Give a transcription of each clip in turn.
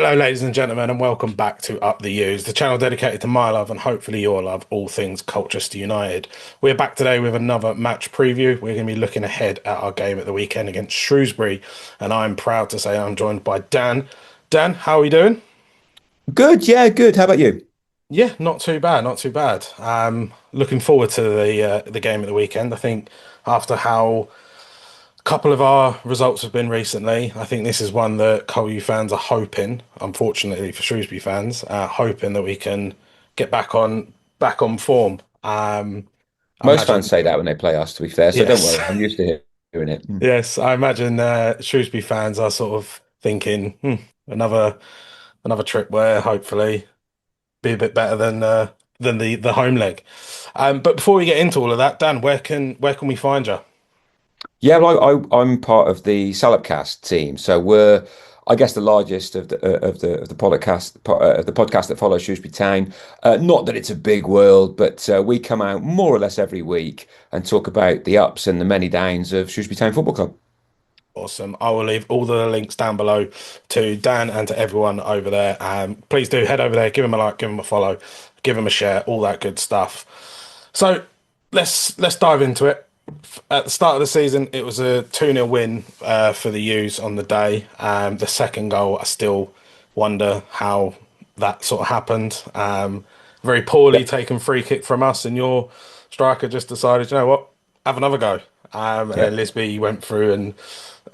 Hello, ladies and gentlemen, and welcome back to Up the U's, the channel dedicated to my love and hopefully your love, all things Colchester United. We're back today with another match preview. We're going to be looking ahead at our game at the weekend against Shrewsbury, and I'm proud to say I'm joined by Dan. Dan, how are we doing? Good, yeah, good. How about you? Yeah, not too bad, not too bad. Looking forward to the game at the weekend. I think after how couple of our results have been recently. I think this is one that Colu fans are hoping, unfortunately for Shrewsbury fans, hoping that we can get back on form. I Most fans imagine, say that when they play us, to be fair, so don't yes, worry. I'm used to hearing it. yes, I imagine Shrewsbury fans are sort of thinking another trip where hopefully be a bit better than the home leg. But before we get into all of that, Dan, where can we find you? Yeah, well, I'm part of the Salopcast team, so we're, I guess, the largest of the podcast that follows Shrewsbury Town. Not that it's a big world, but we come out more or less every week and talk about the ups and the many downs of Shrewsbury Town Football Club. Awesome. I will leave all the links down below to Dan and to everyone over there. Please do head over there, give him a like, give him a follow, give him a share, all that good stuff. So let's dive into it. At the start of the season, it was a 2-0 win for the U's on the day. The second goal, I still wonder how that sort of happened. Very poorly Yeah, taken free kick from us, and your striker just decided, you know what, have another go. And yeah. then Lisby went through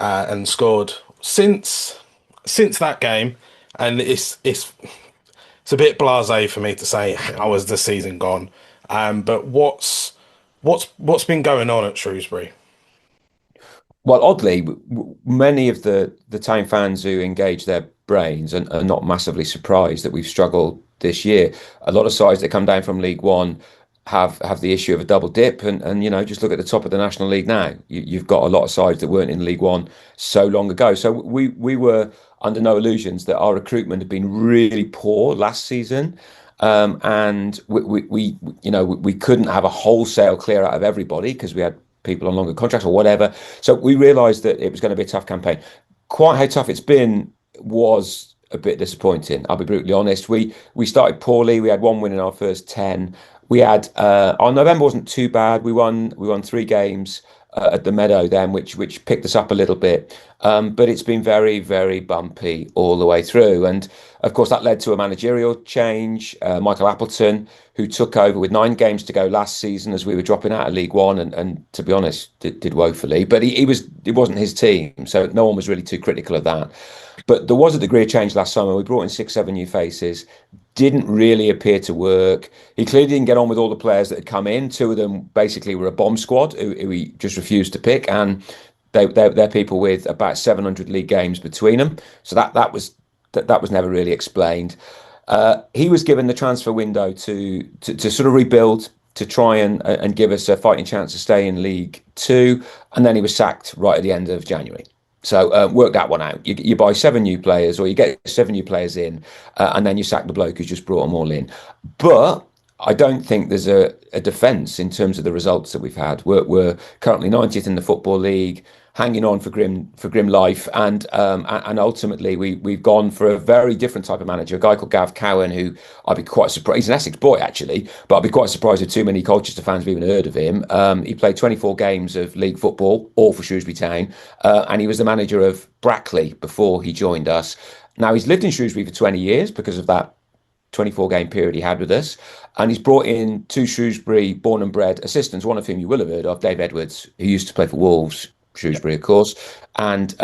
and scored. Since that game, and it's a bit blasé for me to say how has the season gone. But what's been going on at Shrewsbury? Well, oddly, many of the town fans who engage their brains are not massively surprised that we've struggled this year. A lot of sides that come down from League One have the issue of a double dip, and just look at the top of the National League now. You've got a lot of sides that weren't in League One so long ago. So we were under no illusions that our recruitment had been really poor last season. And we couldn't have a wholesale clear out of everybody because we had people on longer contracts or whatever. So we realised that it was going to be a tough campaign. Quite how tough it's been was a bit disappointing. I'll be brutally honest. We started poorly. We had one win in our first 10. We had our November wasn't too bad. We won 3 games at the Meadow then, which picked us up a little bit. But it's been very, very bumpy all the way through. And of course, that led to a managerial change. Michael Appleton, who took over with 9 games to go last season as we were dropping out of League One, and to be honest, did woefully. But it wasn't his team, so no one was really too critical of that. But there was a degree of change last summer. We brought in 6, 7 new faces. Didn't really appear to work. He clearly didn't get on with all the players that had come in. 2 of them basically were a bomb squad who he just refused to pick, and they're people with about 700 league games between them. So that was never really explained. He was given the transfer window to sort of rebuild, to try and give us a fighting chance to stay in League Two, and then he was sacked right at the end of January. So work that one out. You buy 7 new players, or you get 7 new players in, and then you sack the bloke who's just brought them all in. But I don't think there's a defence in terms of the results that we've had. We're currently 90th in the Football League, hanging on for grim life, and ultimately we've gone for a very different type of manager, a guy called Gav Cowan, who I'd be quite surprised. He's an Essex boy actually, but I'd be quite surprised if too many Colchester fans have even heard of him. He played 24 games of league football, all for Shrewsbury Town, and he was the manager of Brackley before he joined us. Now he's lived in Shrewsbury for 20 years because of that 24-game period he had with us. And he's brought in 2 Shrewsbury born and bred assistants, one of whom you will have heard of, Dave Edwards, who used to play for Wolves, Yeah. Shrewsbury, of course, and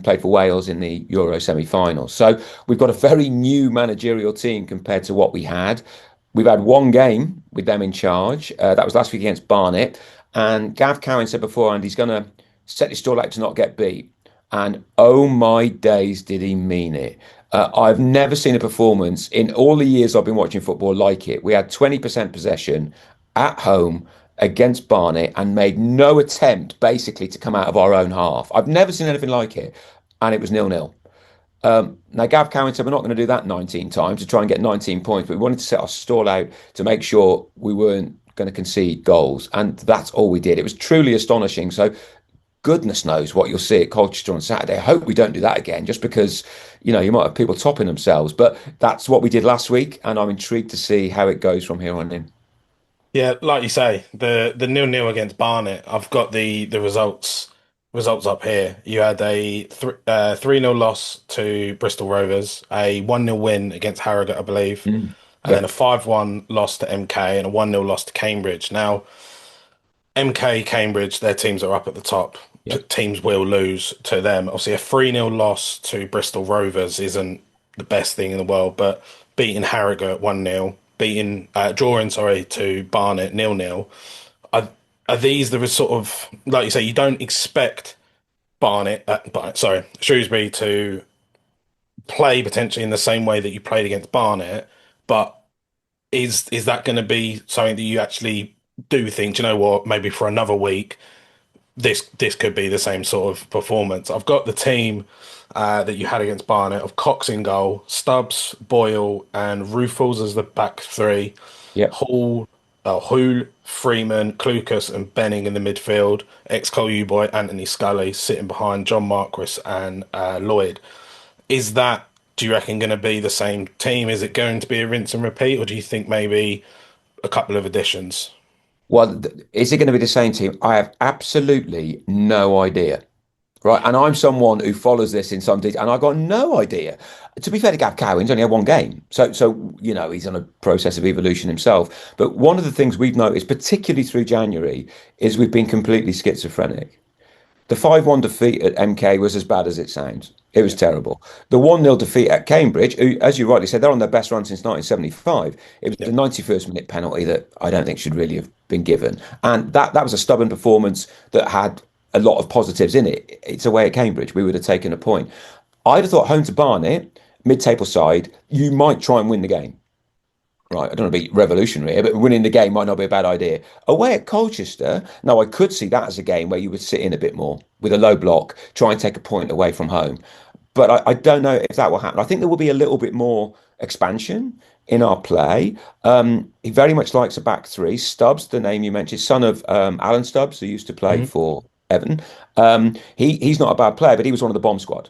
played for Wales in the Euro semi-final. So we've got a very new managerial team compared to what we had. We've had 1 game with them in charge. That was last week against Barnet. And Gav Cowan said beforehand he's going to set his stall out to not get beat. And oh my days, did he mean it? I've never seen a performance in all the years I've been watching football like it. We had 20% possession at home against Barnet and made no attempt basically to come out of our own half. I've never seen anything like it. And it was 0-0. Now, Gav Cowan said we're not going to do that 19 times to try and get 19 points, but we wanted to set our stall out to make sure we weren't going to concede goals. And that's all we did. It was truly astonishing. So goodness knows what you'll see at Colchester on Saturday. I hope we don't do that again, just because, you might have people topping themselves. But that's what we did last week, and I'm intrigued to see how it goes from here on in. Yeah, like you say, the 0-0 against Barnet. I've got the results up here. You had a 3-0 loss to Bristol Rovers, a 1-0 win against Harrogate, I believe, Mm. and then a Yep, 5-1 loss to MK and a 1-0 loss to Cambridge. Now, MK, Cambridge, their teams are up at the top. yep. Teams will lose to them. Obviously, a 3-0 loss to Bristol Rovers isn't the best thing in the world, but beating Harrogate 1-0, drawing, sorry, to Barnet 0-0. Are, are these the sort of, like you say, you don't expect Shrewsbury to play potentially in the same way that you played against Barnet, but is that going to be something that you actually do think, "Do you know what, maybe for another week, this could be the same sort of performance." I've got the team that you had against Barnet of Cox in goal, Stubbs, Boyle, and Rufels as the back three. Yep. Hull, Freeman, Clucas, and Benning in the midfield. Ex-Col boy Anthony Scully sitting behind John Marquis and Lloyd. Is that, do you reckon, going to be the same team? Is it going to be a rinse and repeat, or do you think maybe a couple of additions? Well, is it going to be the same team? I have absolutely no idea. Right. And I'm someone who follows this in some detail, and I got no idea. To be fair to Gav Cowan, he's only had one game. So he's on a process of evolution himself. But one of the things we've noticed, particularly through January, is we've been completely schizophrenic. The 5-1 defeat at MK was as bad as it sounds. It was Yeah. terrible. The 1-0 defeat at Cambridge, who, as you rightly said, they're on their best run since 1975. It was Yeah. the 91st minute penalty that I don't think should really have been given. And that was a stubborn performance that had a lot of positives in it. It's away at Cambridge. We would have taken a point. I'd have thought home to Barnet, mid-table side, you might try and win the game. Right, I don't want to be revolutionary here, but winning the game might not be a bad idea. Away at Colchester, now I could see that as a game where you would sit in a bit more with a low block, try and take a point away from home. But I don't know if that will happen. I think there will be a little bit more expansion in our play. He very much likes a back three. Stubbs, the name you mentioned, son of Alan Stubbs, who used to play Mhm. for Everton. He's not a bad player, but he was one of the bomb squad.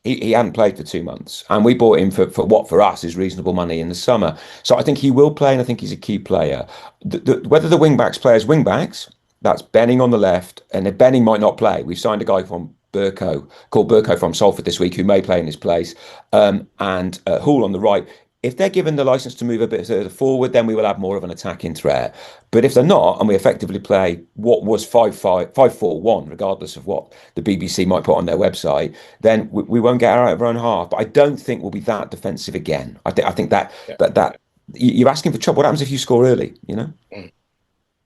He hadn't played for 2 months, and we bought him for what for us is reasonable money in the summer. So I think he will play, and I think he's a key player. Whether the wing backs play as wing backs, that's Benning on the left, and if Benning might not play, we've signed a guy from called Burko from Salford this week, who may play in his place, and Hall on the right. If they're given the license to move a bit further forward, then we will have more of an attacking threat. But if they're not, and we effectively play what was 5-4-1, regardless of what the BBC might put on their website, then we won't get out of our own half. But I don't think we'll be that defensive again. I think that Yeah. you're asking for trouble. What happens if you score early? Mm.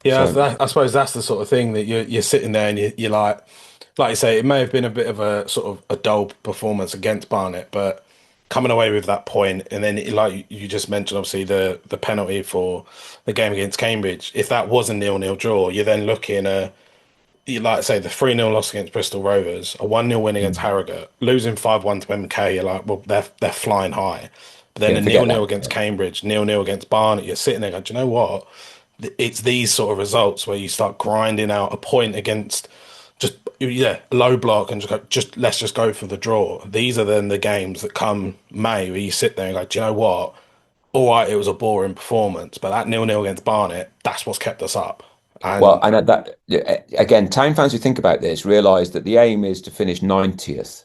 Yeah, So I suppose that's the sort of thing that you're sitting there and you're like you say, it may have been a bit of a sort of a dull performance against Barnet, but coming away with that point, and then like you just mentioned, obviously the penalty for the game against Cambridge. If that was a 0-0 draw, you're then looking at, you like I say, the 3-0 loss against Bristol Rovers, a 1-0 win against mm, Harrogate, losing 5-1 to MK. You're like, well, they're flying high. But then yeah, a forget 0-0 that. against Yeah. Cambridge, 0-0 against Barnet. You're sitting there going, do you know what? It's these sort of results where you start grinding out a point against just, yeah, low block, and just let's just go for the draw. These are then the games that come May where you sit there and go, do you know what? All right, it was a boring performance, but that 0-0 against Barnet, that's what's kept us up. Well, And and at that again, town fans who think about this realise that the aim is to finish 90th.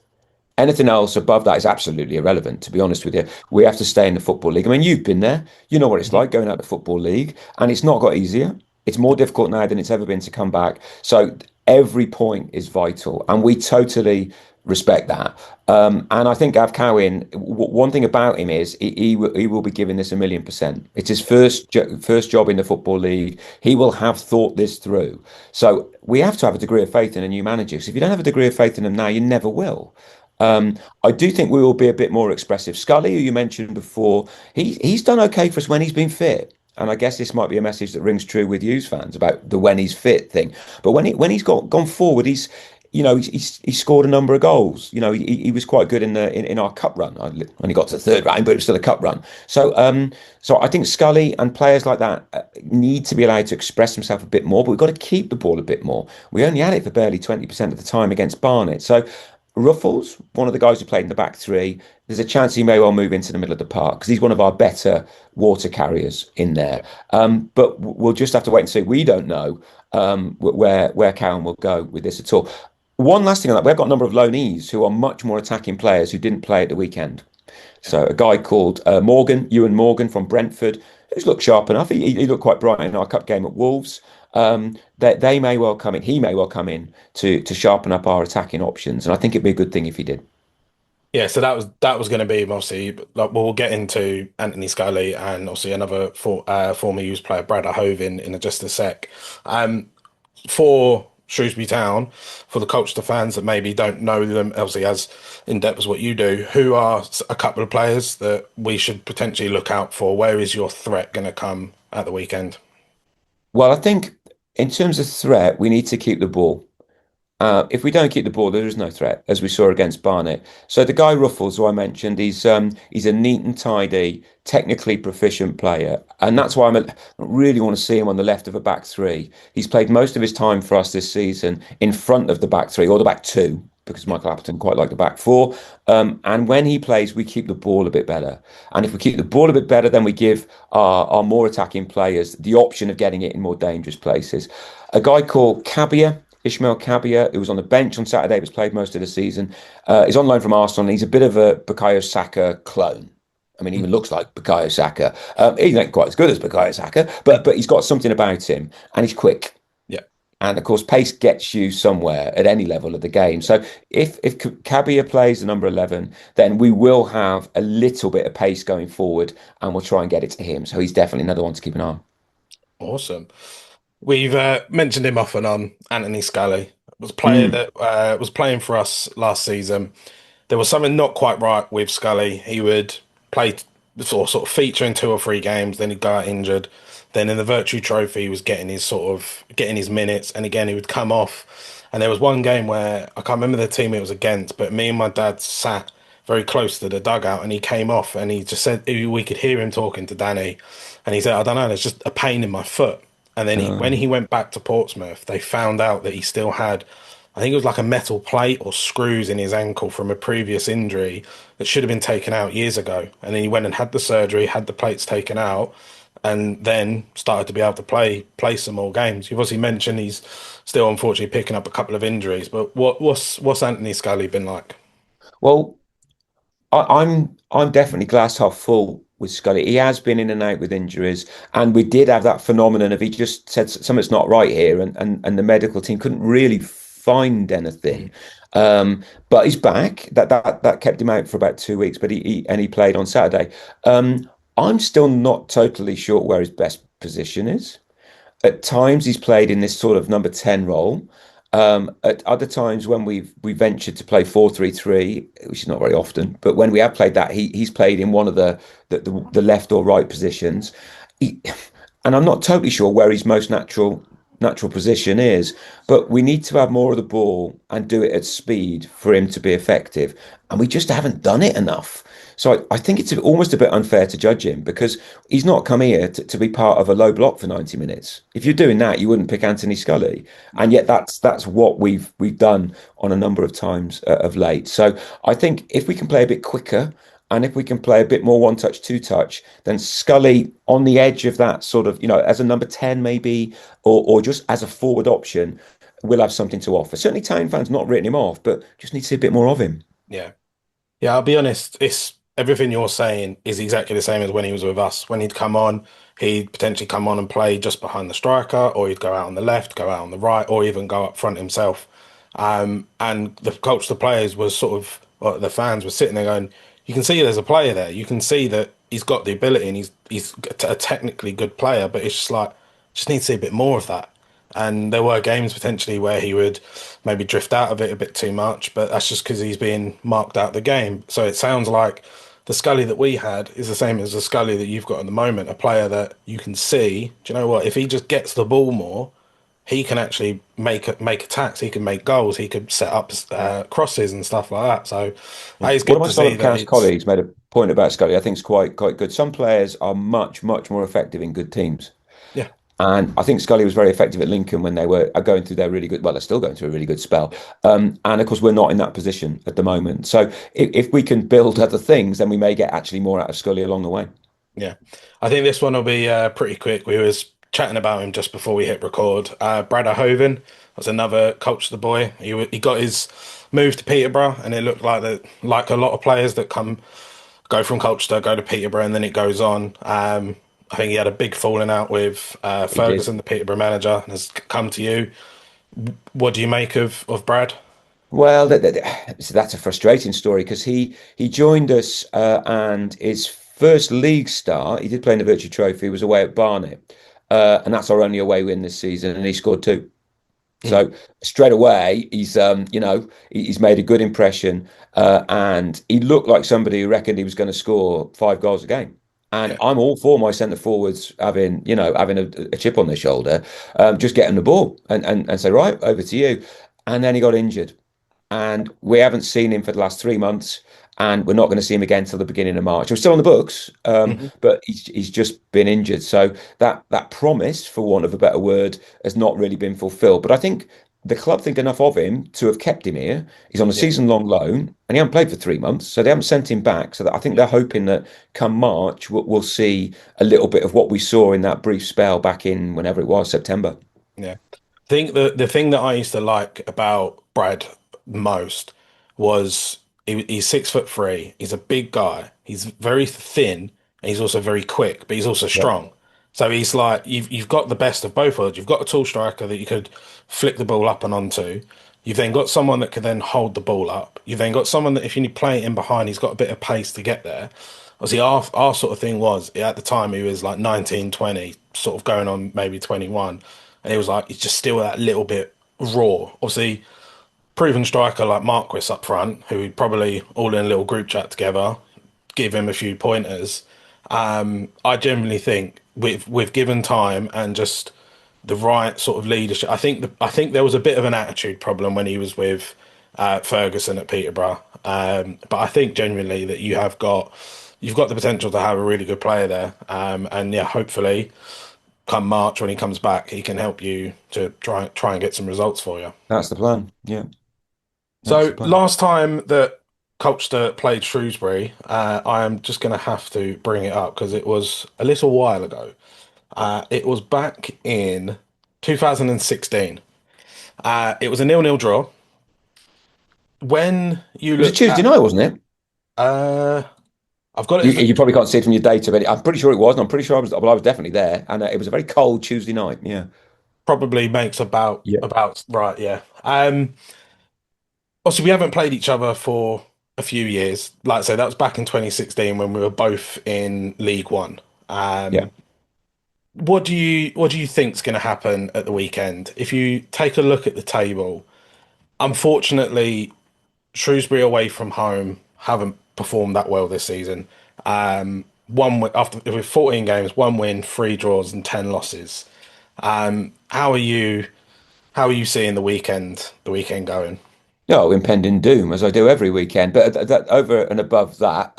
Anything else above that is absolutely irrelevant, to be honest with you. We have to stay in the Football League. I mean, you've been there. You know what it's like going out the Football League, and it's not got easier. It's more difficult now than it's ever been to come back. So every point is vital, and we totally respect that. And I think Gav Cowan, one thing about him is he will be giving this 1,000,000%. It's his first job in the Football League. He will have thought this through. So we have to have a degree of faith in a new manager. So if you don't have a degree of faith in him now, you never will. I do think we will be a bit more expressive. Scully, who you mentioned before, he's done okay for us when he's been fit. And I guess this might be a message that rings true with Hughes fans about the when he's fit thing. But when he's gone forward, he scored a number of goals. He was quite good in our cup run. I only got to the third round, but it was still a cup run. So I think Scully and players like that need to be allowed to express themselves a bit more. But we've got to keep the ball a bit more. We only had it for barely 20% of the time against Barnet. So Ruffles, one of the guys who played in the back three, there's a chance he may well move into the middle of the park because he's one of our better water carriers in there. But we'll just have to wait and see. We don't know where Cowan will go with this at all. One last thing on that, we've got a number of loanees who are much more attacking players who didn't play at the weekend. So a guy called Ewan Morgan from Brentford, who's looked sharp enough. He looked quite bright in our cup game at Wolves. They may well come in. He may well come in to sharpen up our attacking options, and I think it'd be a good thing if he did. Yeah, so that was going to be obviously like we'll get into Anthony Scully and obviously another former youth player Brad Ihionvien in just a sec. For Shrewsbury Town, for the Colchester fans that maybe don't know them obviously as in depth as what you do, who are a couple of players that we should potentially look out for? Where is your threat going to come at the weekend? Well, I think in terms of threat, we need to keep the ball. If we don't keep the ball, there is no threat, as we saw against Barnet. So the guy Ruffles, who I mentioned, he's a neat and tidy, technically proficient player, and that's why I really want to see him on the left of a back three. He's played most of his time for us this season in front of the back three or the back two, because Michael Appleton quite liked the back four. And when he plays, we keep the ball a bit better. And if we keep the ball a bit better, then we give our more attacking players the option of getting it in more dangerous places. A guy called Cabia. Ishmael Cabia, who was on the bench on Saturday, was played most of the season. He's on loan from Arsenal, and he's a bit of a Bukayo Saka clone. I mean, he even looks like Bukayo Saka. He's not quite as good as Bukayo Saka, but he's got something about him, and he's quick. Yeah. And of course, pace gets you somewhere at any level of the game. So if Cabia plays the number 11, then we will have a little bit of pace going forward, and we'll try and get it to him. So he's definitely another one to keep an eye on. Awesome. We've mentioned him off and on. Anthony Scully was a player Mm. that was playing for us last season. There was something not quite right with Scully. He would play sort of feature in two or three games, then he'd go out injured. Then in the Virtue Trophy, he was getting his minutes, and again he would come off. And there was one game where I can't remember the team it was against, but me and my dad sat very close to the dugout, and he came off, and he just said we could hear him talking to Danny, and he said, "I don't know, there's just a pain in my foot." And then when Uh, he went back to Portsmouth, they found out that he still had, I think it was like a metal plate or screws in his ankle from a previous injury that should have been taken out years ago. And then he went and had the surgery, had the plates taken out, and then started to be able to play some more games. You've obviously mentioned he's still unfortunately picking up a couple of injuries, but what's Anthony Scully been like? well, I'm definitely glass half full with Scully. He has been in and out with injuries, and we did have that phenomenon of he just said something's not right here, and the medical team couldn't really find anything. But he's back. That kept him out for about 2 weeks, but he played on Saturday. I'm still not totally sure where his best position is. At times he's played in this sort of number 10 role. At other times when we ventured to play 4-3-3, which is not very often, but when we have played that, he's played in one of the left or right positions. He, and I'm not totally sure where his most natural position is, but we need to have more of the ball and do it at speed for him to be effective. And we just haven't done it enough. So I think it's almost a bit unfair to judge him because he's not come here to be part of a low block for 90 minutes. If you're doing that, you wouldn't pick Anthony Scully. And yet that's what we've done on a number of times of late. So I think if we can play a bit quicker and if we can play a bit more one touch, two touch, then Scully on the edge of that sort of, as a number 10 maybe, or just as a forward option, will have something to offer. Certainly Town fans not written him off, but just need to see a bit more of him. Yeah. Yeah, I'll be honest, it's everything you're saying is exactly the same as when he was with us. When he'd come on, he'd potentially come on and play just behind the striker, or he'd go out on the left, go out on the right, or even go up front himself. And the coach, the players was sort of, well, the fans were sitting there going, you can see there's a player there. You can see that he's got the ability and he's a technically good player, but it's just like, just need to see a bit more of that. And there were games potentially where he would maybe drift out of it a bit too much, but that's just because he's being marked out of the game. So it sounds like the Scully that we had is the same as the Scully that you've got at the moment, a player that you can see, do you know what, if he just gets the ball more, he can actually make attacks. He can make goals. He could set up crosses and stuff like that. So Yeah. it's One of good my to see that Salopcast it's colleagues made a point about Scully. I think it's quite good. Some players are much more effective in good teams. yeah. And I think Scully was very effective at Lincoln when they were going through their really good, well, they're still going through a really good spell. And of course, we're not in that position at the moment. So if we can build other things, then we may get actually more out of Scully along the way. Yeah, I think this one will be pretty quick. We was chatting about him just before we hit record. Brad Ihionvien was another coach of the boy. He got his move to Peterborough, and it looked like that, like a lot of players that go from Colchester, go to Peterborough, and then it goes on. I think he had a big falling out with He did. Ferguson, the Peterborough manager, and has come to you. What do you make of Brad? Well, so that's a frustrating story because he joined us and his first league start, he did play in the Virtue Trophy, was away at Barnet. And that's our only away win this season, and he scored two. Mm, So straight away, he's made a good impression, and he looked like somebody who reckoned he was going to score 5 goals a game. And yeah, I'm all for my centre forwards having a chip on their shoulder, just getting the ball and say, right, over to you. And then he got injured, and we haven't seen him for the last 3 months, and we're not going to see him again till the beginning of March. We're still on the books, mhm, but he's just been injured, so that promise, for want of a better word, has not really been fulfilled. But I think the club think enough of him to have kept him here. He's on a yeah, season-long loan, and he hasn't played for 3 months, so they haven't sent him back. So that I think yeah, they're hoping that come March we'll see a little bit of what we saw in that brief spell back in whenever it was, September. yeah. I think the thing that I used to like about Brad most was he's 6'3". He's a big guy. He's very thin, and he's also very quick, but he's also Yeah, strong. So he's like you've got the best of both worlds. You've got a tall striker that you could flick the ball up and onto. You've then got someone that can then hold the ball up. You've then got someone that if you play it in behind, he's got a bit of pace to get there. Obviously, our sort of thing was at the time he was like 19, 20, sort of going on maybe 21, and he was like he's just still that little bit raw. Obviously, proven striker like Marquis up front, who we'd probably all in a little group chat together, give him a few pointers. I generally think with given time and just the right sort of leadership, I think there was a bit of an attitude problem when he was with Ferguson at Peterborough. But I think genuinely that you've got the potential to have a really good player there. And yeah, hopefully come March when he comes back, he can help you to try and get some results for you. that's the plan. Yeah, that's the So plan. last time that Colchester played Shrewsbury, I am just going to have to bring it up because it was a little while ago. It was back in 2016. It was a nil-nil draw. When you It was a look Tuesday at, night, wasn't it? uh, I've got it You, as the you probably can't see it from your data, but I'm pretty sure it was, and I'm pretty sure I was. Well, I was definitely there, and it was a very cold Tuesday night. Yeah, probably makes yeah, about right, yeah. Obviously we haven't played each other for a few years. Like I said, that was back in 2016 when we were both in League One. yeah. Um, what do you think's going to happen at the weekend? If you take a look at the table, unfortunately, Shrewsbury away from home haven't performed that well this season. After with 14 games, one win, three draws, and 10 losses. How are you? How are you seeing the weekend going? No, impending doom, as I do every weekend. But over and above that,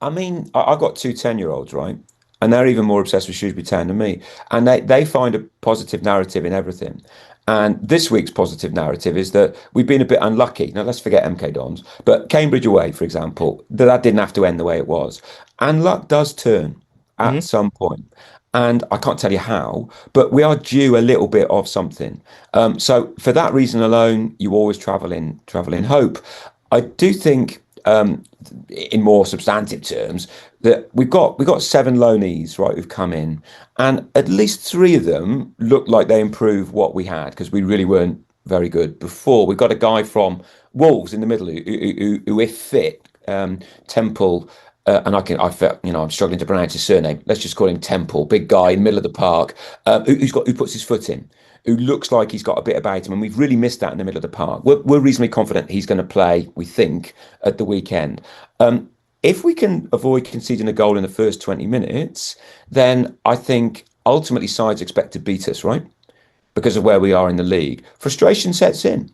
I mean, I've got two 10-year-olds, right? And they're even more obsessed with Shrewsbury Town than me. And they find a positive narrative in everything. And this week's positive narrative is that we've been a bit unlucky. Now, let's forget MK Dons, but Cambridge away, for example, that didn't have to end the way it was. And luck does turn at Hmm. some point. And I can't tell you how, but we are due a little bit of something. So for that reason alone, you always travel in hope. I do think in more substantive terms, that we've got seven loanees, right, who've come in, and at least three of them look like they improve what we had because we really weren't very good before. We've got a guy from Wolves in the middle who if fit, Temple. And I felt, I'm struggling to pronounce his surname. Let's just call him Temple, big guy in the middle of the park, who puts his foot in, who looks like he's got a bit about him, and we've really missed that in the middle of the park. We're reasonably confident he's going to play, we think, at the weekend. If we can avoid conceding a goal in the first 20 minutes, then I think ultimately sides expect to beat us, right? because of where we are in the league, frustration sets in.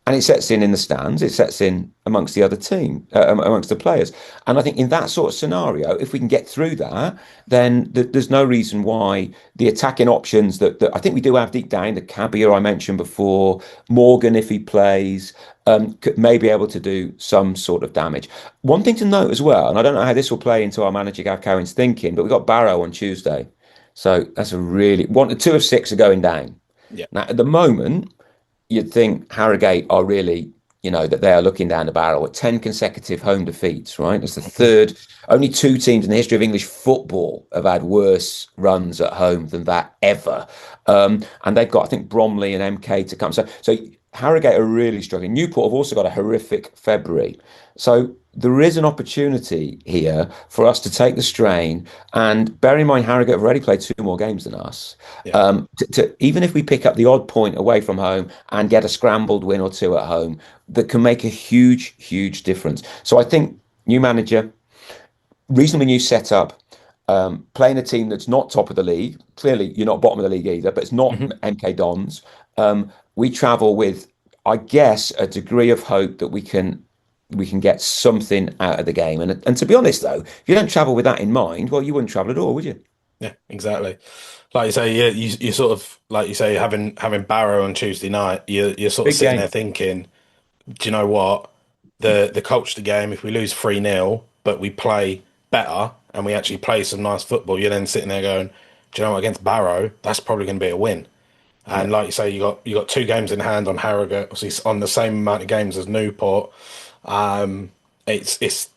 And it sets in the stands, it sets in amongst the other team, amongst the players. And I think in that sort of scenario, if we can get through that, then there's no reason why the attacking options that I think we do have deep down, the Cabia I mentioned before, Morgan, if he plays, may be able to do some sort of damage. One thing to note as well, and I don't know how this will play into our manager Gav Cowan's thinking, but we've got Barrow on Tuesday. So that's a really, two of six are going down. Yeah. Now, at the moment, you'd think Harrogate are really, that they are looking down the barrel at 10 consecutive home defeats, right? It's the third. Only two teams in the history of English football have had worse runs at home than that ever. And they've got, I think, Bromley and MK to come. So Harrogate are really struggling. Newport have also got a horrific February. So there is an opportunity here for us to take the strain. And bear in mind, Harrogate have already played two more games than us. Yeah. Even if we pick up the odd point away from home and get a scrambled win or two at home, that can make a huge, huge difference. So I think new manager, reasonably new setup, playing a team that's not top of the league. Clearly, you're not bottom of the league either, but it's not MK Dons. We travel with, I guess, a degree of hope that we can get something out of the game. And to be honest, though, if you don't travel with that in mind, well, you wouldn't travel at all, would you? Yeah, exactly. Like you say, yeah, you sort of like you say having Barrow on Tuesday night, you're sort of Big sitting there game. thinking, do you know what? The culture of the game, if we lose 3-0, but we play better and we actually play some nice football, you're then sitting there going, do you know what, against Barrow, that's probably going to be a win. Yeah. And like you say, you got two games in hand on Harrogate, obviously on the same amount of games as Newport. Um, it's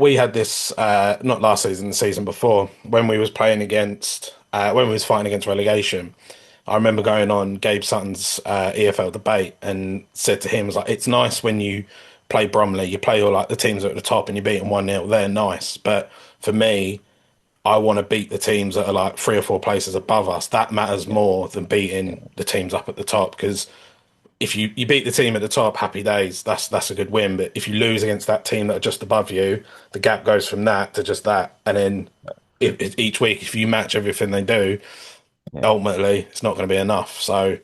we had this not last season, the season before when we was playing against when we was fighting against relegation. I remember going on Gabe Sutton's EFL debate and said to him, "Was like it's nice when you play Bromley, you play all like the teams at the top and you beat them 1-0. They're nice, but for me, I want to beat the teams that are like three or four places above us. That matters more than beating the teams up at the top because." If you beat the team at the top, happy days. That's a good win. But if you lose against that team that are just above you, the gap goes from that to just that. And then each week, if you match everything they do, Yeah. ultimately it's not going to be enough. So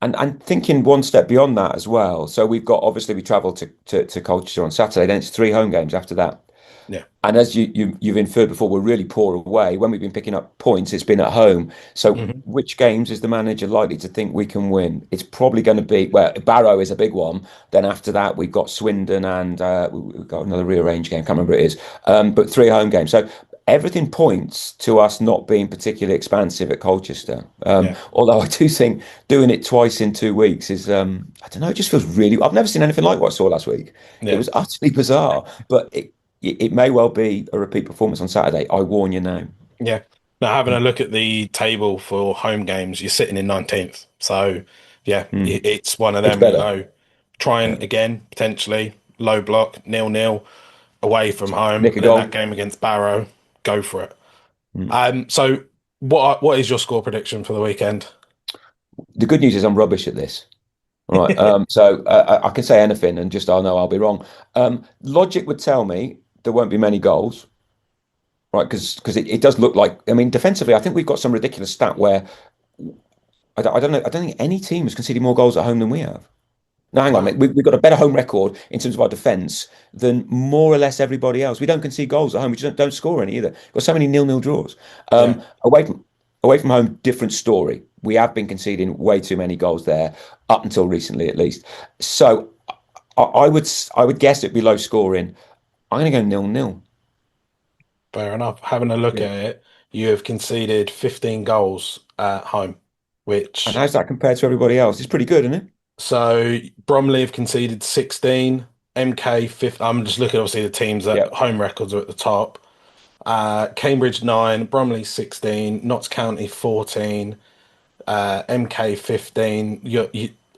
And thinking one step beyond that as well. So we've got, obviously, we travel to Colchester on Saturday, then it's three home games after that. yeah, And as you've inferred before, we're really poor away. When we've been picking up points, it's been at home. So hmm which games is the manager likely to think we can win? It's probably going to be, well, Barrow is a big one. Then after that, we've got Swindon and we've got another rearranged game. Can't remember what it is. But three home games. So everything points to us not being particularly expansive at Colchester. yeah, Although I do think doing it twice in 2 weeks is, I don't know, it just feels really, I've never seen anything like what I saw last week. It yeah, was utterly bizarre, but it may well be a repeat performance on Saturday. I warn you now. yeah. Now having a look at the table for home games, you're sitting in 19th. So yeah, Mm. it's one of It's them. better. Trying Yeah. again potentially low block 0-0 away from home. Nick a Then that goal. game against Barrow, go for it. Mm. So what is your score prediction for the weekend? The good news is I'm rubbish at this. All right. So I can say anything and just, I know I'll be wrong. Logic would tell me there won't be many goals, right? Because it does look like, I mean, defensively, I think we've got some ridiculous stat where I don't know. I don't think any team has conceded more goals at home than we have. No, hang on, Wow. mate. We've got a better home record in terms of our defence than more or less everybody else. We don't concede goals at home. We just don't score any either. We've got so many nil-nil draws. Yeah. Away from home, different story. We have been conceding way too many goals there up until recently, at least. So I would guess it'd be low scoring. I'm going to go 0-0. Fair enough. Having a look Yeah. at it, you have conceded 15 goals at home, And which how's that compared to everybody else? It's pretty good, isn't it? so Bromley have conceded 16, MK 5. I'm just looking obviously the teams that Yeah. home records are at the top. Cambridge 9, Bromley 16, Notts County 14, MK 15. You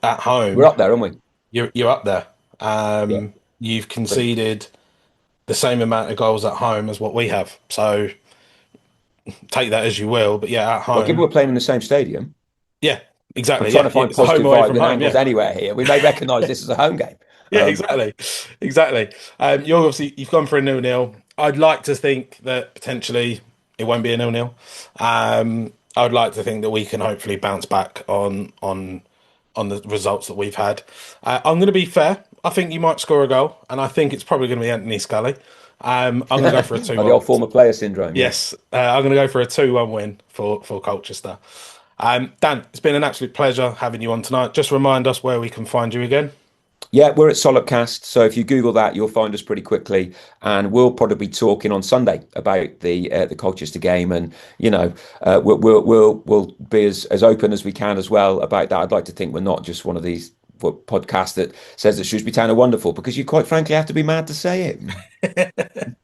at We're home, up there, aren't we? you're up there. Yeah. You've But conceded the same amount of goals at home as what we have. So take that as you will. But yeah, at well, given home, we're playing in the same stadium, yeah, I'm exactly. trying Yeah, to find it's a home positive away from vibe and home. angles Yeah, anywhere here. We may recognise this as a home game. yeah, Um, exactly, exactly. You've gone for a 0-0. I'd like to think that potentially it won't be a 0-0. I would like to think that we can hopefully bounce back on the results that we've had. I'm going to be fair. I think you might score a goal, and I think it's probably going to be Anthony Scully. I'm going to go for a two Oh, the one. old former player syndrome, yeah. Yes, I'm going to go for a 2-1 win for Colchester. Dan, it's been an absolute pleasure having you on tonight. Just remind us where we can find you again. Yeah, we're at Salopcast, so if you Google that, you'll find us pretty quickly, and we'll probably be talking on Sunday about the Colchester game, and we'll be as open as we can as well about that. I'd like to think we're not just one of these podcasts that says that Shrewsbury Town are wonderful, because you quite frankly have to be mad to say it.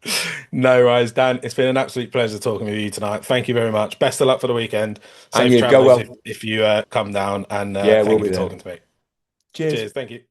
No worries, Dan. It's been an absolute pleasure talking with you tonight. Thank you very much. Best of luck for the weekend. And Safe you go travels well. if you come down, and Yeah, thank we'll you be for there. talking to me. Cheers. Cheers. Thank you.